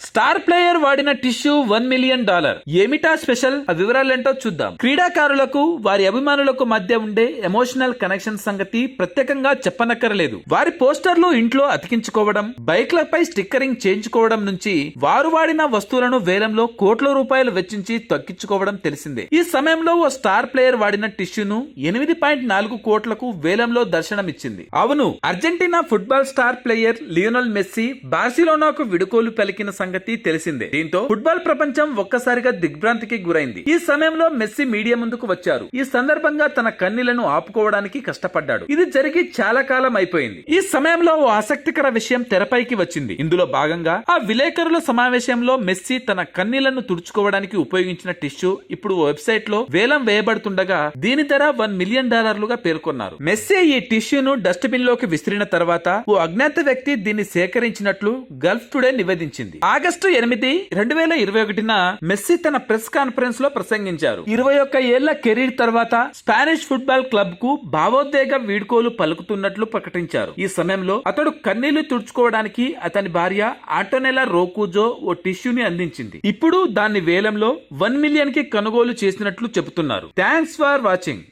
Star player వాడిన tissue $1 million. ఏమిటా special? ఆ వివరాలేంటో చూద్దాం. క్రీడాకారులకు వారి అభిమానులకు మధ్య ఉండే ఎమోషనల్ కనెక్షన్ సంగతి ప్రత్యేకంగా చెప్పనక్కరలేదు. వారి పోస్టర్లు ఇంట్లో అతికించుకోవడం, బైక్లపై స్టిక్కరింగ్ చేయించుకోవడం నుంచి వారు వాడిన వస్తువులను వేలంలో కోట్ల రూపాయలు వెచ్చించి తక్కించుకోవడం తెలిసిందే. ఈ సమయంలో ఓ స్టార్ ప్లేయర్ వాడిన టిష్యూను 8.4 కోట్లకు వేలంలో దర్శనమిచ్చింది. అవును, Argentina football star player Lionel Messi బార్సిలోనాకు విడుకోలు పలికిన సంగతి తెలిసిందే. దీంతో ఫుట్బాల్ ప్రపంచం ఒక్కసారిగా దిగ్భ్రాంతికి గురైంది. ఈ సమయంలో మెస్సీ మీడియా ముందుకు వచ్చారు. ఈ సందర్భంగా తన కన్నీళ్లను ఆపుకోవడానికి కష్టపడ్డాడు. ఇది జరిగి చాలా కాలం అయిపోయింది. ఈ సమయంలో ఓ ఆసక్తికర విషయం తెరపైకి వచ్చింది. ఇందులో భాగంగా ఆ విలేకరుల సమావేశంలో మెస్సీ తన కన్నీళ్లను తుడుచుకోవడానికి ఉపయోగించిన టిష్యూ ఇప్పుడు వెబ్సైట్ లో వేలం వేయబడుతుండగా దీని ధర $1 మిలియన్ పేర్కొన్నారు. మెస్సీ ఈ టిష్యూను డస్ట్బిన్ లోకి విసిరిన తర్వాత ఓ అజ్ఞాత వ్యక్తి దీన్ని సేకరించినట్లు గల్ఫ్ టుడే నివేదించింది. ఆగస్టు 8, 2021న మెస్సీ తన ప్రెస్ కాన్ఫరెన్స్ లో ప్రసంగించారు. 21 ఏళ్ల కెరీర్ తర్వాత స్పానిష్ ఫుట్బాల్ క్లబ్ కు భావోద్వేగ వీడ్కోలు పలుకుతున్నట్లు ప్రకటించారు. ఈ సమయంలో అతడు కన్నీళ్లు తుడుచుకోవడానికి అతని భార్య ఆంటోనెలా రోకుజో ఓ టిష్యూని అందించింది. ఇప్పుడు దాన్ని వేలంలో $1 మిలియన్ కి కొనుగోలు చేసినట్లు చెబుతున్నారు. Thanks for watching.